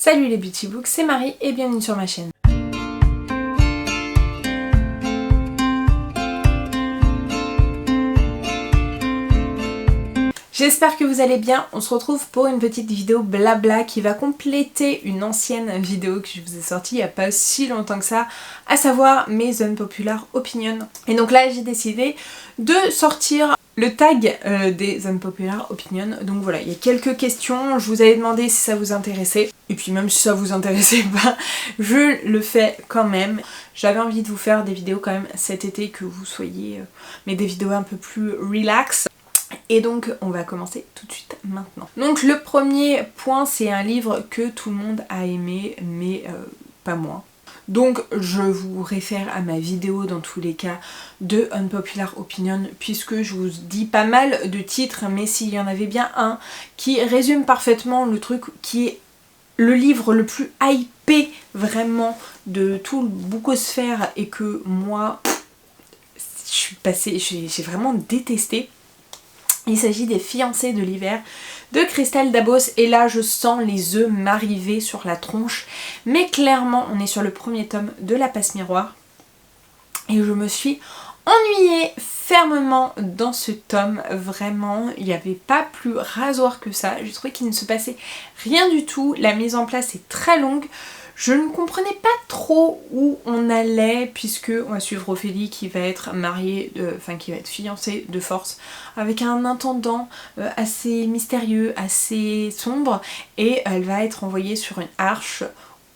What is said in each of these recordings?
Salut les Beauty Books, c'est Marie et bienvenue sur ma chaîne. J'espère que vous allez bien, on se retrouve pour une petite vidéo blabla qui va compléter une ancienne vidéo que je vous ai sortie il n'y a pas si longtemps que ça, à savoir mes unpopular opinions. Et donc là j'ai décidé de sortir le tag des unpopular opinions. Donc voilà, il y a quelques questions, je vous avais demandé si ça vous intéressait. Et puis même si ça vous intéressait pas, je le fais quand même. J'avais envie de vous faire des vidéos quand même cet été, que vous soyez, mais des vidéos un peu plus relax. Et donc on va commencer tout de suite maintenant. Donc le premier point, c'est un livre que tout le monde a aimé, mais pas moi. Donc je vous réfère à ma vidéo dans tous les cas de Unpopular Opinion, puisque je vous dis pas mal de titres, mais s'il y en avait bien un qui résume parfaitement le truc, qui est le livre le plus hypé vraiment de tout le bookosphère et que moi j'ai vraiment détesté. Il s'agit des Fiancés de l'hiver de Christelle Dabos, et là je sens les œufs m'arriver sur la tronche, mais clairement on est sur le premier tome de La Passe-Miroir et je me suis ennuyée fermement dans ce tome. Vraiment, il n'y avait pas plus rasoir que ça. J'ai trouvé qu'il ne se passait rien du tout, la mise en place est très longue. Je ne comprenais pas trop où on allait, puisque on va suivre Ophélie qui va être mariée, qui va être fiancée de force avec un intendant assez mystérieux, assez sombre, et elle va être envoyée sur une arche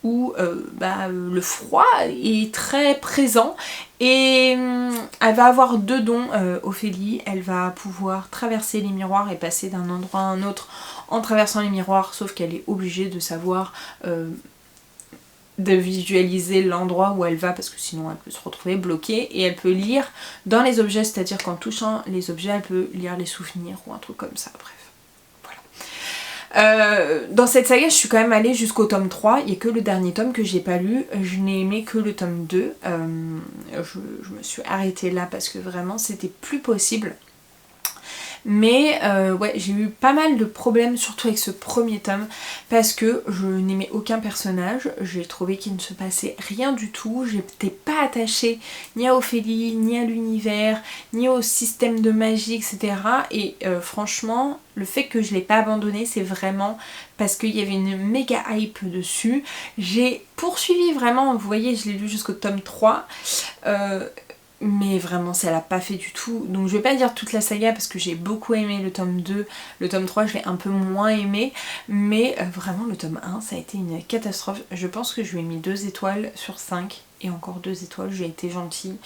où le froid est très présent, et elle va avoir deux dons, Ophélie. Elle va pouvoir traverser les miroirs et passer d'un endroit à un autre en traversant les miroirs, sauf qu'elle est obligée de savoir de visualiser l'endroit où elle va, parce que sinon elle peut se retrouver bloquée, et elle peut lire dans les objets, c'est-à-dire qu'en touchant les objets elle peut lire les souvenirs ou un truc comme ça, bref. Voilà. Dans cette saga je suis quand même allée jusqu'au tome 3, il n'y a que le dernier tome que j'ai pas lu, je n'ai aimé que le tome 2, je me suis arrêtée là parce que vraiment c'était plus possible. Mais ouais, j'ai eu pas mal de problèmes, surtout avec ce premier tome, parce que je n'aimais aucun personnage, j'ai trouvé qu'il ne se passait rien du tout, j'étais pas attachée ni à Ophélie, ni à l'univers, ni au système de magie, etc. Et franchement, le fait que je l'ai pas abandonné, c'est vraiment parce qu'il y avait une méga hype dessus. J'ai poursuivi vraiment, vous voyez, je l'ai lu jusqu'au tome 3, mais vraiment ça l'a pas fait du tout. Donc je vais pas dire toute la saga parce que j'ai beaucoup aimé le tome 2, le tome 3 je l'ai un peu moins aimé, mais vraiment le tome 1 ça a été une catastrophe. Je pense que je lui ai mis 2 étoiles sur 5, et encore 2 étoiles, j'ai été gentille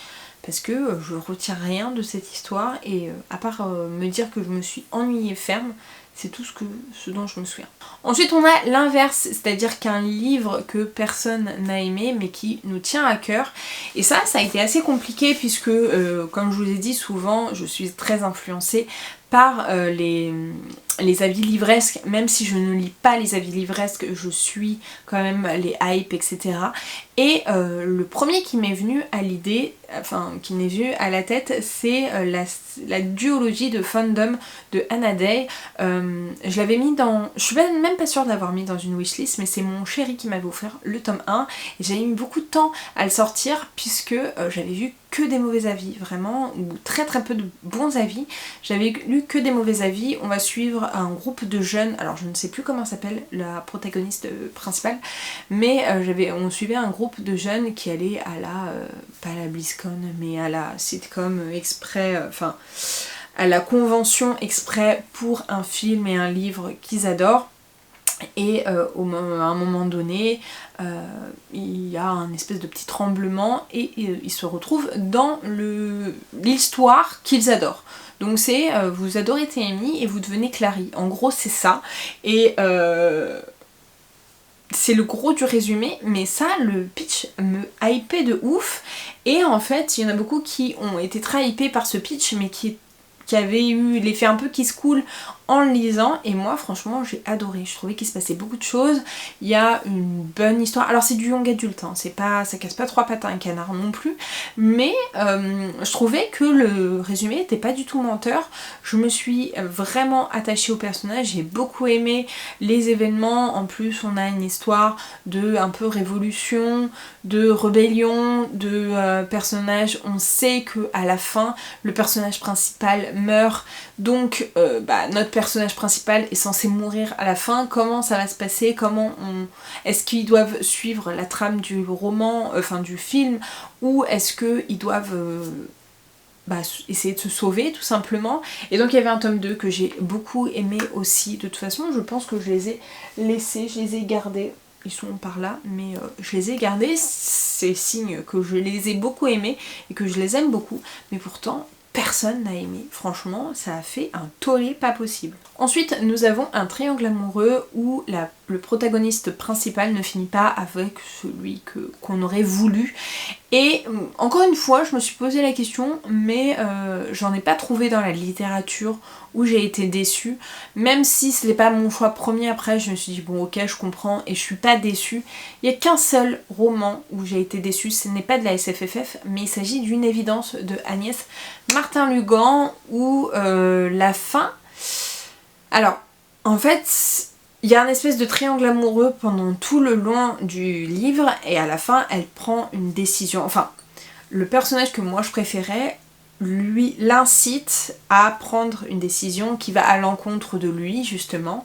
parce que je retire rien de cette histoire, et à part me dire que je me suis ennuyée ferme, c'est tout ce dont je me souviens. Ensuite on a l'inverse, c'est-à-dire qu'un livre que personne n'a aimé mais qui nous tient à cœur. Et ça a été assez compliqué puisque comme je vous ai dit, souvent je suis très influencée par les avis livresques. Même si je ne lis pas les avis livresques, je suis quand même les hypes, etc. Et le premier qui m'est venu à l'idée, enfin qui m'est venu à la tête, c'est la duologie de fandom de Anna Day. Je l'avais mis dans... Je suis même pas sûre de l'avoir mis dans une wishlist, mais c'est mon chéri qui m'avait offert le tome 1 et j'avais mis beaucoup de temps à le sortir puisque j'avais vu que des mauvais avis, vraiment, ou très très peu de bons avis. J'avais lu que des mauvais avis. On va suivre un groupe de jeunes, alors je ne sais plus comment s'appelle la protagoniste principale, mais on suivait un groupe de jeunes qui allaient à la, pas à la BlizzCon, mais à la sitcom exprès, à la convention exprès pour un film et un livre qu'ils adorent. Et à un moment donné, il y a un espèce de petit tremblement et ils se retrouvent dans l'histoire qu'ils adorent. Donc c'est vous adorez Théami et vous devenez Clary. En gros c'est ça. Et c'est le gros du résumé, mais ça, le pitch me hypait de ouf. Et en fait, il y en a beaucoup qui ont été très hypés par ce pitch, mais qui qui avait eu l'effet un peu qui se coule en le lisant, et moi franchement j'ai adoré. Je trouvais qu'il se passait beaucoup de choses, il y a une bonne histoire. Alors c'est du young adulte, hein. C'est pas, ça casse pas trois pattes à un canard non plus, mais je trouvais que le résumé était pas du tout menteur. Je me suis vraiment attachée au personnage, j'ai beaucoup aimé les événements. En plus on a une histoire de un peu révolution, de rébellion, de personnages. On sait que à la fin le personnage principal meurt, donc notre personnage principal est censé mourir à la fin. Comment ça va se passer, est-ce qu'ils doivent suivre la trame du roman, du film, ou est-ce qu'ils doivent essayer de se sauver tout simplement. Et donc il y avait un tome 2 que j'ai beaucoup aimé aussi. De toute façon je pense que je les ai laissés, je les ai gardés, ils sont par là, mais je les ai gardés. C'est signe que je les ai beaucoup aimés et que je les aime beaucoup, mais pourtant personne n'a aimé. Franchement, ça a fait un tollé pas possible. Ensuite, nous avons un triangle amoureux où le protagoniste principal ne finit pas avec celui qu'on aurait voulu. Et encore une fois, je me suis posé la question, mais j'en ai pas trouvé dans la littérature où j'ai été déçue. Même si ce n'est pas mon choix premier, après je me suis dit bon ok, je comprends et je suis pas déçue. Il n'y a qu'un seul roman où j'ai été déçue, ce n'est pas de la SFFF, mais il s'agit d'une évidence de Agnès Martin-Lugan où la fin... Alors, en fait... Il y a un espèce de triangle amoureux pendant tout le long du livre et à la fin elle prend une décision. Enfin, le personnage que moi je préférais, lui l'incite à prendre une décision qui va à l'encontre de lui justement.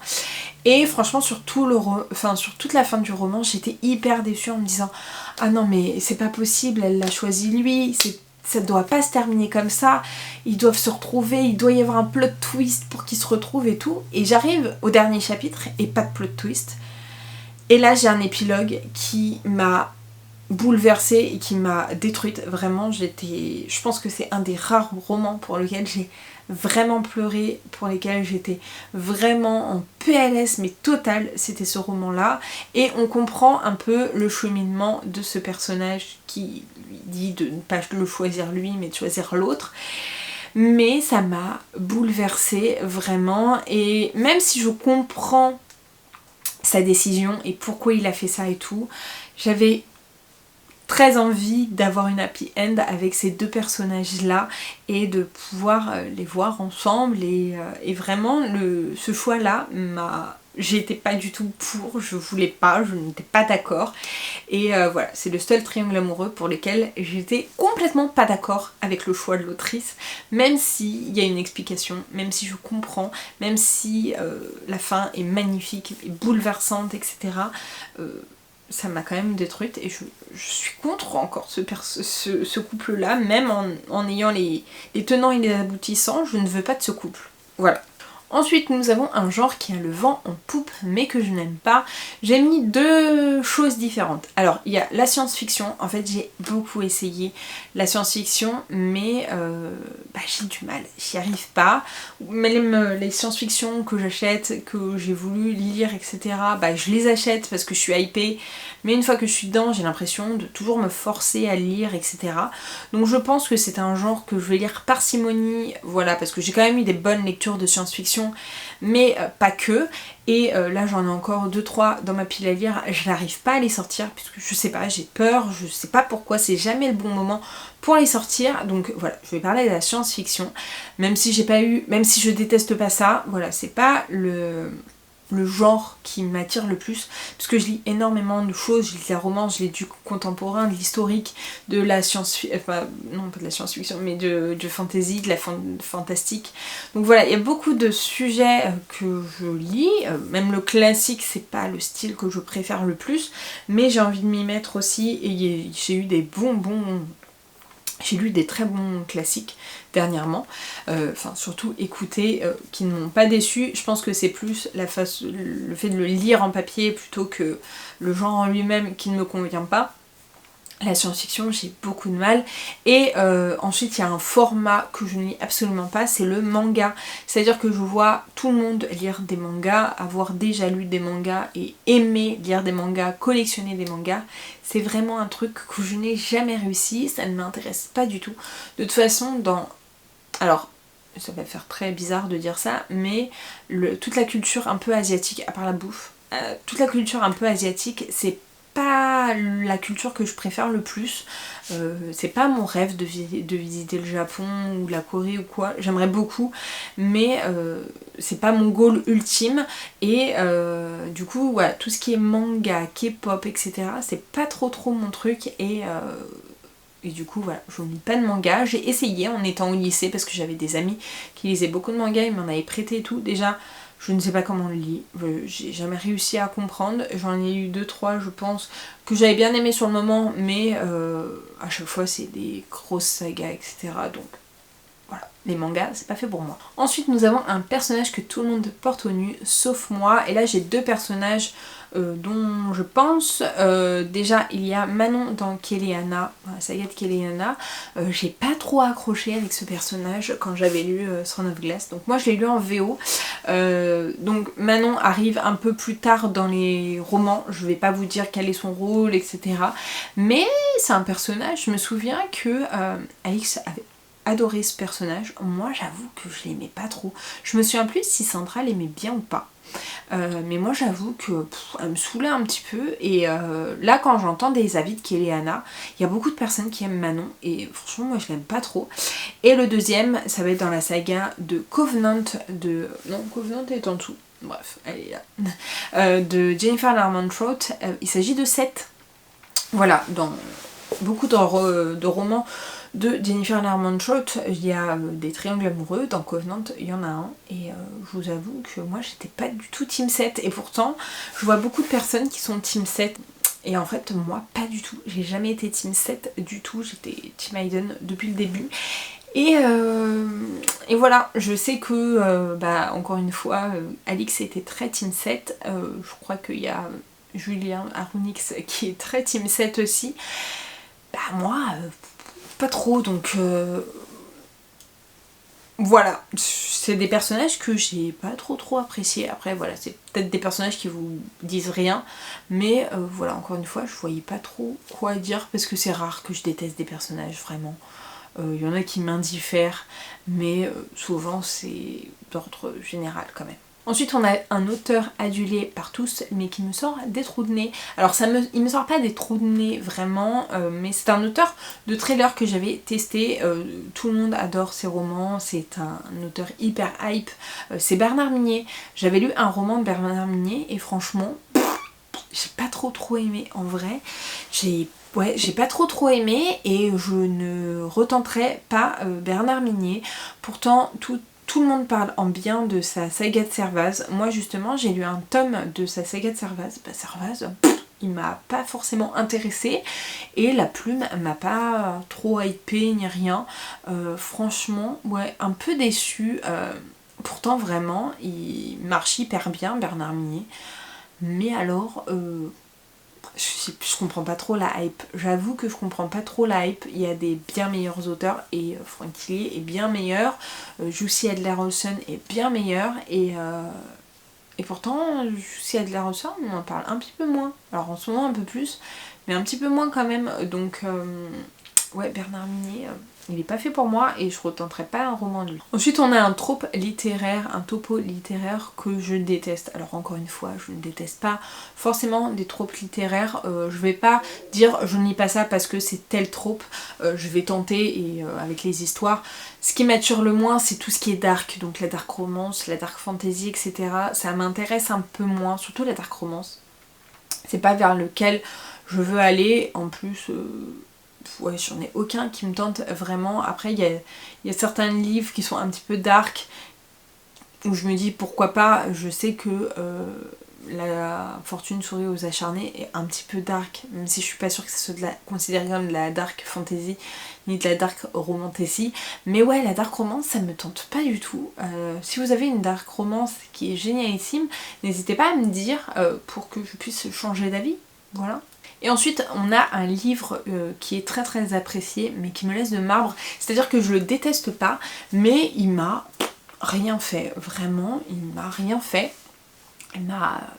Et franchement sur toute la fin du roman j'étais hyper déçue en me disant ah non mais c'est pas possible, elle l'a choisi lui, ça doit pas se terminer comme ça, ils doivent se retrouver, il doit y avoir un plot twist pour qu'ils se retrouvent et tout. Et j'arrive au dernier chapitre et pas de plot twist. Et là j'ai un épilogue qui m'a bouleversée et qui m'a détruite. Vraiment, je pense que c'est un des rares romans pour lequel j'ai vraiment pleuré, pour lesquels j'étais vraiment en PLS mais total, c'était ce roman-là. Et on comprend un peu le cheminement de ce personnage qui lui dit de ne pas le choisir lui mais de choisir l'autre. Mais ça m'a bouleversée vraiment, et même si je comprends sa décision et pourquoi il a fait ça et tout, j'avais très envie d'avoir une happy end avec ces deux personnages là et de pouvoir les voir ensemble, et vraiment ce choix là j'étais pas du tout pour, je voulais pas, je n'étais pas d'accord, et voilà, c'est le seul triangle amoureux pour lequel j'étais complètement pas d'accord avec le choix de l'autrice, même s'il y a une explication, même si je comprends, même si la fin est magnifique et bouleversante, etc. Ça m'a quand même détruite, et je suis contre encore ce couple-là, même en ayant les tenants et les aboutissants, je ne veux pas de ce couple. Voilà. Ensuite, nous avons un genre qui a le vent en poupe, mais que je n'aime pas. J'ai mis deux choses différentes. Alors, il y a la science-fiction. En fait, j'ai beaucoup essayé la science-fiction, mais j'ai du mal. J'y arrive pas. Même les science-fiction que j'achète, que j'ai voulu lire, etc., je les achète parce que je suis hypée. Mais une fois que je suis dedans, j'ai l'impression de toujours me forcer à lire, etc. Donc je pense que c'est un genre que je vais lire parcimonie, voilà, parce que j'ai quand même eu des bonnes lectures de science-fiction, mais pas que. Et là j'en ai encore 2-3 dans ma pile à lire, je n'arrive pas à les sortir, puisque je sais pas, j'ai peur, je sais pas pourquoi, c'est jamais le bon moment pour les sortir. Donc voilà, je vais parler de la science-fiction, même si je déteste pas ça, voilà, c'est pas le genre qui m'attire le plus, parce que je lis énormément de choses, je lis de la romance, je lis du contemporain, de l'historique, de la non pas de la science-fiction, mais de fantasy, de la fantastique. Donc voilà, il y a beaucoup de sujets que je lis, même le classique c'est pas le style que je préfère le plus, mais j'ai envie de m'y mettre aussi, et j'ai eu j'ai lu des très bons classiques dernièrement, surtout écoutés, qui ne m'ont pas déçu. Je pense que c'est plus le fait de le lire en papier plutôt que le genre en lui-même qui ne me convient pas. La science-fiction, j'ai beaucoup de mal. Et ensuite, il y a un format que je ne lis absolument pas, c'est le manga. C'est-à-dire que je vois tout le monde lire des mangas, avoir déjà lu des mangas et aimer lire des mangas, collectionner des mangas. C'est vraiment un truc que je n'ai jamais réussi, ça ne m'intéresse pas du tout. De toute façon, alors, ça va faire très bizarre de dire ça, mais toute la culture un peu asiatique, à part la bouffe, toute la culture un peu asiatique, c'est pas la culture que je préfère le plus. C'est pas mon rêve de visiter le Japon ou la Corée ou quoi, j'aimerais beaucoup, mais c'est pas mon goal ultime, et du coup voilà, tout ce qui est manga, K-pop, etc., c'est pas trop mon truc, et du coup voilà, je ne lis pas de manga. J'ai essayé en étant au lycée parce que j'avais des amis qui lisaient beaucoup de mangas, ils m'en avaient prêté et tout. Déjà, je ne sais pas comment on le lit, j'ai jamais réussi à comprendre. J'en ai eu 2-3 je pense que j'avais bien aimé sur le moment, mais à chaque fois c'est des grosses sagas, etc. Donc voilà, les mangas, c'est pas fait pour moi. Ensuite, nous avons un personnage que tout le monde porte au nu, sauf moi. Et là, j'ai 2 personnages dont je pense. Déjà, il y a Manon dans Kéléana, la saga de Kéléana. J'ai pas trop accroché avec ce personnage quand j'avais lu Throne of Glass. Donc moi, je l'ai lu en VO. Donc Manon arrive un peu plus tard dans les romans. Je vais pas vous dire quel est son rôle, etc. Mais c'est un personnage, je me souviens que Alix avait adoré ce personnage. Moi j'avoue que je l'aimais pas trop. Je me souviens plus si Sandra l'aimait bien ou pas. Mais moi j'avoue que elle me saoulait un petit peu, et là quand j'entends des avis de Kéléana, il y a beaucoup de personnes qui aiment Manon, et franchement moi je l'aime pas trop. Et le deuxième, ça va être dans la saga de Covenant de... Non, Covenant est en dessous. Bref, elle est là. De Jennifer Larmont-Trout. Il s'agit de Seth. Voilà, dans beaucoup de romans de Jennifer Larmont-Trout, il y a des triangles amoureux. Dans Covenant, il y en a un, et je vous avoue que moi j'étais pas du tout team 7, et pourtant je vois beaucoup de personnes qui sont team 7, et en fait moi pas du tout, j'ai jamais été team 7 du tout, j'étais team Hayden depuis le début. Et voilà, je sais que, encore une fois, Alix était très team 7, je crois qu'il y a Julien Arunix qui est très team 7 aussi. Bah moi, pas trop, donc voilà, c'est des personnages que j'ai pas trop appréciés. Après voilà, c'est peut-être des personnages qui vous disent rien, mais voilà, encore une fois, je voyais pas trop quoi dire, parce que c'est rare que je déteste des personnages, vraiment. Il y en a qui m'indiffèrent, mais souvent c'est d'ordre général quand même. Ensuite, on a un auteur adulé par tous, mais qui me sort des trous de nez. Alors il me sort pas des trous de nez vraiment, mais c'est un auteur de thriller que j'avais testé. Tout le monde adore ses romans, c'est un auteur hyper hype. C'est Bernard Minet. J'avais lu un roman de Bernard Minet, et franchement, j'ai pas trop aimé en vrai. J'ai pas trop aimé, et je ne retenterai pas Bernard Minet. Pourtant, tout le monde parle en bien de sa saga de Servaz. Moi justement, j'ai lu un tome de sa saga de Servaz. Servaz, il m'a pas forcément intéressée, et la plume m'a pas trop hypée ni rien. Franchement, ouais, un peu déçue. Pourtant vraiment, il marche hyper bien Bernard Minet. Mais alors, je comprends pas trop la hype. J'avoue que je comprends pas trop la hype. Il y a des bien meilleurs auteurs, et Frank Lee est bien meilleur. Jussi Adler-Olsen est bien meilleur, et pourtant Jussi Adler-Olsen, on en parle un petit peu moins. Alors en ce moment un peu plus, mais un petit peu moins quand même. Donc ouais, Bernard Minet, il est pas fait pour moi, et je retenterai pas un roman de lui. Ensuite, on a un trope littéraire, un topo littéraire que je déteste. Alors encore une fois, je ne déteste pas forcément des tropes littéraires. Je vais pas dire je ne lis pas ça parce que c'est tel trope. Je vais tenter, et avec les histoires. Ce qui m'attire le moins, c'est tout ce qui est dark, donc la dark romance, la dark fantasy, etc. Ça m'intéresse un peu moins, surtout la dark romance. C'est pas vers lequel je veux aller. En plus, ouais, j'en ai aucun qui me tente vraiment. Après, il y a certains livres qui sont un petit peu dark, où je me dis pourquoi pas. Je sais que La fortune sourit aux acharnés est un petit peu dark, même si je suis pas sûre que ça soit considéré comme de la dark fantasy ni de la dark romantasy. Mais ouais, la dark romance, ça me tente pas du tout. Si vous avez une dark romance qui est génialissime, n'hésitez pas à me dire pour que je puisse changer d'avis. Voilà. Et ensuite, on a un livre qui est très apprécié, mais qui me laisse de marbre. C'est-à-dire que je le déteste pas, mais il m'a rien fait. Vraiment, il m'a rien fait.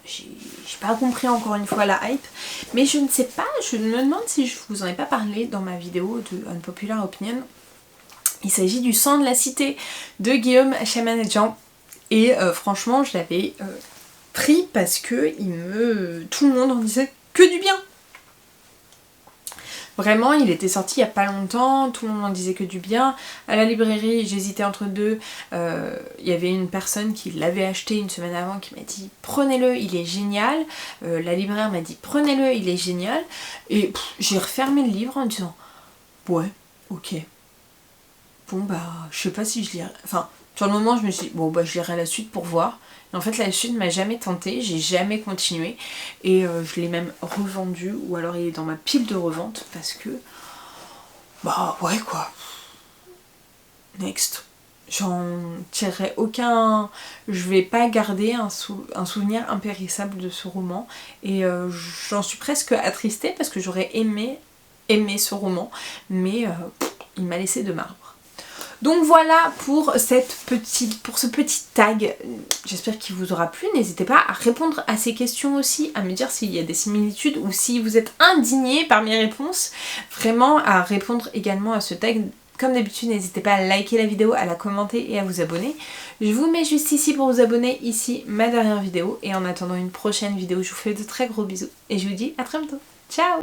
J'ai pas compris encore une fois la hype, mais je ne sais pas, je me demande si je vous en ai pas parlé dans ma vidéo de Unpopular Opinion. Il s'agit du Sang de la Cité de Guillaume Chamanejan. Et franchement, je l'avais pris parce que tout le monde en disait que du bien. Vraiment, il était sorti il n'y a pas longtemps, tout le monde en disait que du bien. À la librairie, j'hésitais entre deux. Il y avait une personne qui l'avait acheté une semaine avant qui m'a dit prenez-le, il est génial. La libraire m'a dit prenez-le, il est génial. Et j'ai refermé le livre en disant ouais, ok. Bon bah, je sais pas si je lirai. Enfin, sur le moment, je me suis dit bon bah, je lirai la suite pour voir. Et en fait, la suite m'a jamais tentée, j'ai jamais continué. Et je l'ai même revendu, ou alors il est dans ma pile de revente, parce que... Bah ouais quoi. Next. J'en tirerai aucun... Je vais pas garder un souvenir impérissable de ce roman. Et j'en suis presque attristée, parce que j'aurais aimé ce roman. Mais il m'a laissé de marbre. Donc voilà pour ce petit tag. J'espère qu'il vous aura plu. N'hésitez pas à répondre à ces questions aussi, à me dire s'il y a des similitudes ou si vous êtes indigné par mes réponses. Vraiment à répondre également à ce tag. Comme d'habitude, n'hésitez pas à liker la vidéo, à la commenter et à vous abonner. Je vous mets juste ici pour vous abonner, ici ma dernière vidéo. Et en attendant une prochaine vidéo, je vous fais de très gros bisous et je vous dis à très bientôt. Ciao!